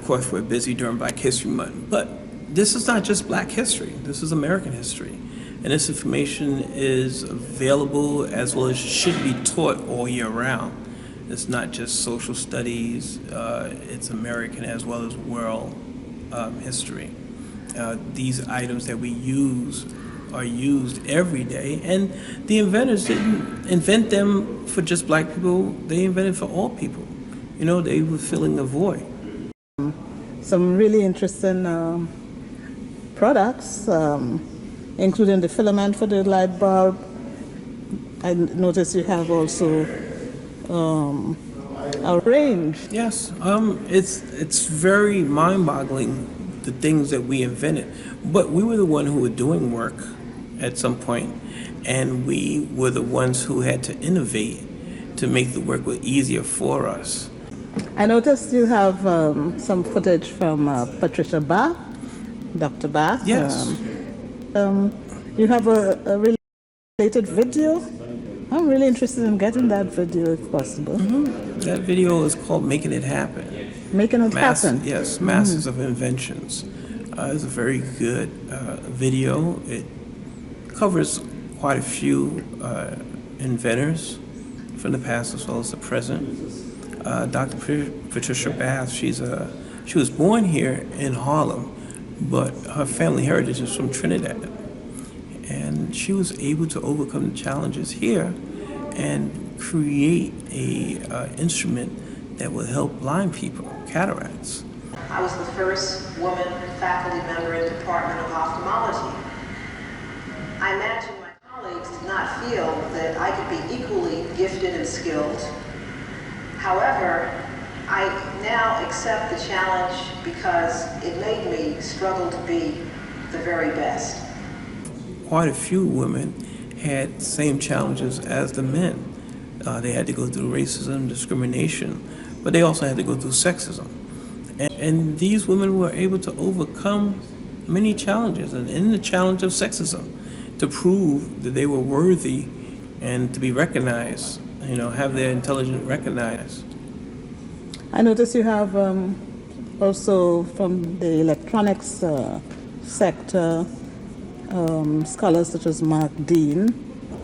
course, we're busy during Black History Month, but this is not just Black history. This is American history. And this information is available as well as should be taught all year round. It's not just social studies, it's American as well as world history. These items that we use are used every day, and the inventors didn't invent them for just Black people, they invented for all people. You know, they were filling the void. Some really interesting products, including the filament for the light bulb. I noticed you have also a range. Yes, it's very mind-boggling, the things that we invented. But we were the one who were doing work at some point, and we were the ones who had to innovate to make the work easier for us. I noticed you have some footage from Patricia Bach, Dr. Bach. Yes. You have a related video. I'm really interested in getting that video if possible. Mm-hmm. That video is called Making It Happen. Making It Happen? Yes, Masters of Inventions. It's a very good video. It covers quite a few inventors from the past as well as the present. Dr. Patricia Bath, she was born here in Harlem, but her family heritage is from Trinidad. And she was able to overcome the challenges here and create a instrument that will help blind people, cataracts. I was the first woman faculty member in the Department of Ophthalmology. I imagine my colleagues did not feel that I could be equally gifted and skilled. However, I now accept the challenge because it made me struggle to be the very best. Quite a few women had the same challenges as the men. They had to go through racism, discrimination, but they also had to go through sexism. And these women were able to overcome many challenges, and in the challenge of sexism, to prove that they were worthy and to be recognized, have their intelligence recognized. I notice you have also from the electronics sector, scholars such as Mark Dean.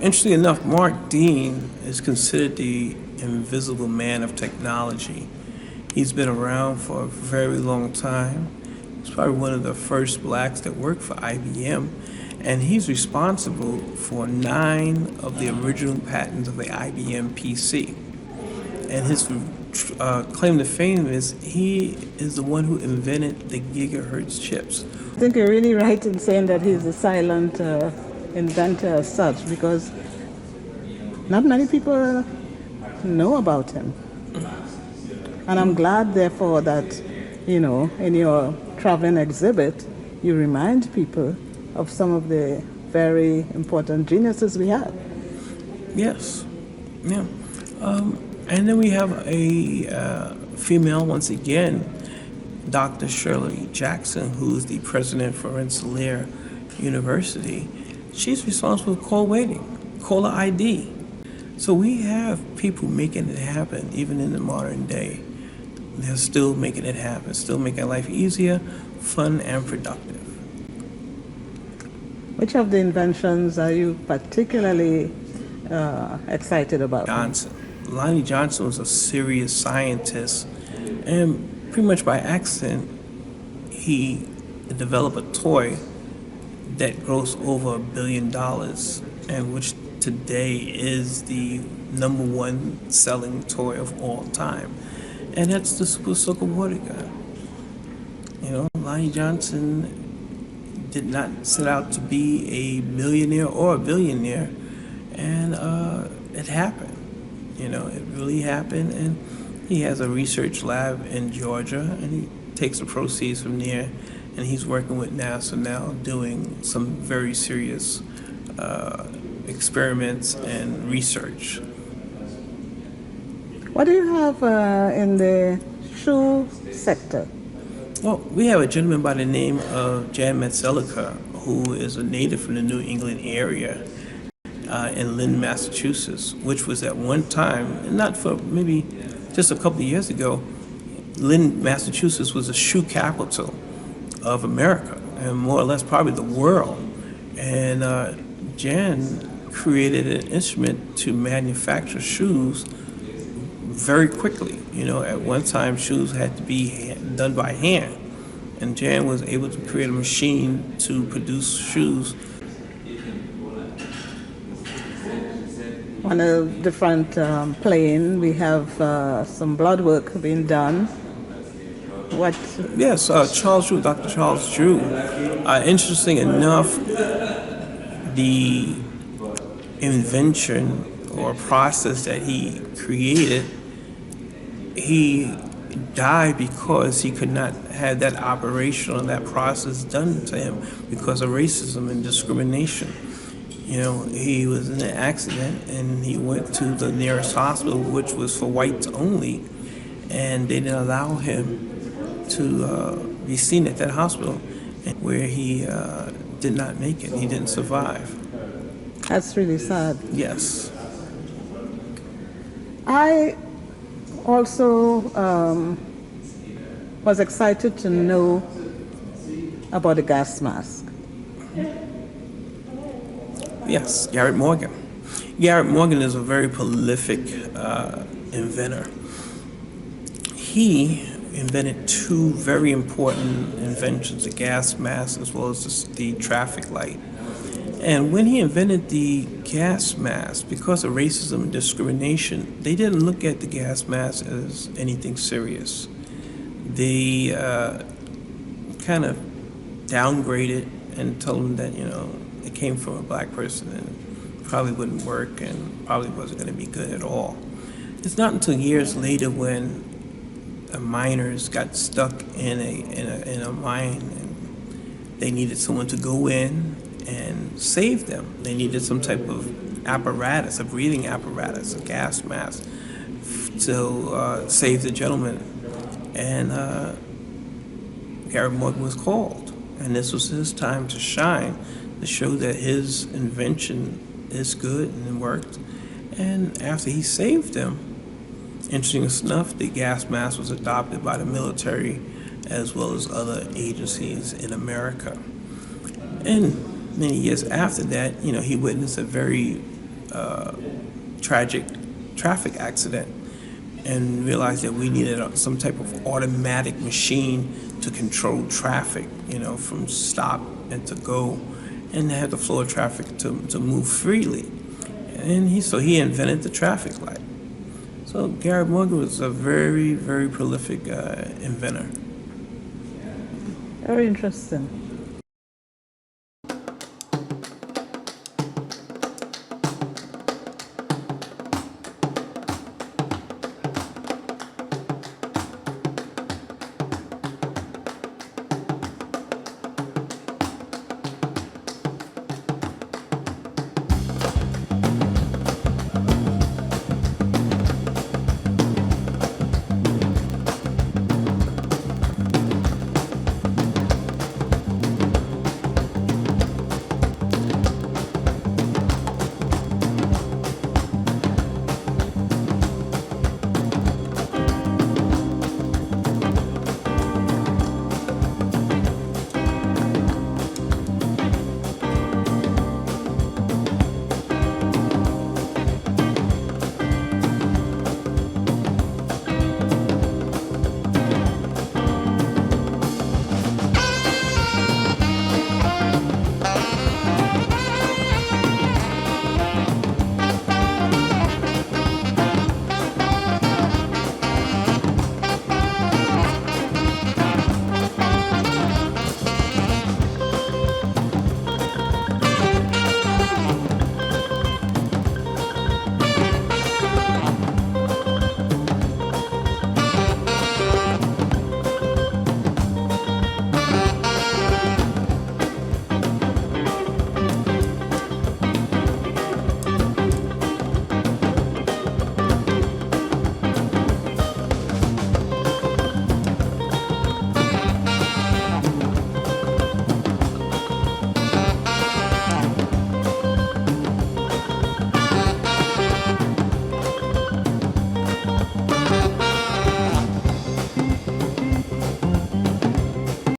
Interestingly enough, Mark Dean is considered the invisible man of technology. He's been around for a very long time. He's probably one of the first blacks that worked for IBM, and he's responsible for 9 of the original patents of the IBM PC. And his claim to fame is he is the one who invented the gigahertz chips. I think you're really right in saying that he's a silent inventor as such, because not many people know about him. And I'm glad, therefore, that, in your traveling exhibit, you remind people of some of the very important geniuses we have. Yes, yeah. And then we have a female, once again, Dr. Shirley Jackson, who's the president for Rensselaer University. She's responsible for call waiting, caller ID. So we have people making it happen, even in the modern day. They're still making it happen, still making life easier, fun, and productive. Which of the inventions are you particularly excited about? Johnson. Lonnie Johnson was a serious scientist, and pretty much by accident, he developed a toy that grossed over $1 billion, and which today is the #1 selling toy of all time. And that's the Super Soaker water gun. Lonnie Johnson did not set out to be a millionaire or a billionaire, and it happened. It really happened, and he has a research lab in Georgia, and he takes the proceeds from there, and he's working with NASA now doing some very serious experiments and research. What do you have in the shoe sector? Well, we have a gentleman by the name of Jan Metzelica, who is a native from the New England area in Lynn, Massachusetts, which was at one time, and not for maybe just a couple of years ago, Lynn, Massachusetts was the shoe capital of America and more or less probably the world. And Jan created an instrument to manufacture shoes very quickly. You know, at one time, shoes had to be done by hand, and Jan was able to create a machine to produce shoes. On a different plane, we have some blood work being done. What? Yes, Charles Drew, Dr. Charles Drew. Interesting enough, the invention or process that he created, he died because he could not have that operation or that process done to him because of racism and discrimination. You know, he was in an accident and he went to the nearest hospital, which was for whites only, and they didn't allow him to be seen at that hospital, where he did not make it. He didn't survive. That's really sad. Yes. I also was excited to know about the gas mask. Yes, Garrett Morgan. Garrett Morgan is a very prolific inventor. He invented two very important inventions, the gas mask as well as the traffic light. And when he invented the gas mask, because of racism and discrimination, they didn't look at the gas mask as anything serious. They kind of downgraded and told him that, you know, it came from a black person and probably wouldn't work and probably wasn't going to be good at all. It's not until years later when miners got stuck in a mine and they needed someone to go in and save them. They needed some type of apparatus, a breathing apparatus, a gas mask to save the gentleman. And Garrett Morgan was called, and this was his time to shine, to show that his invention is good and it worked. And after he saved them, interesting enough, the gas mask was adopted by the military as well as other agencies in America. And many years after that, you know, he witnessed a very tragic traffic accident and realized that we needed some type of automatic machine to control traffic, you know, from stop and to go, and have the flow of traffic to move freely. And he invented the traffic light. So Garrett Morgan was a very, very prolific inventor. Very interesting.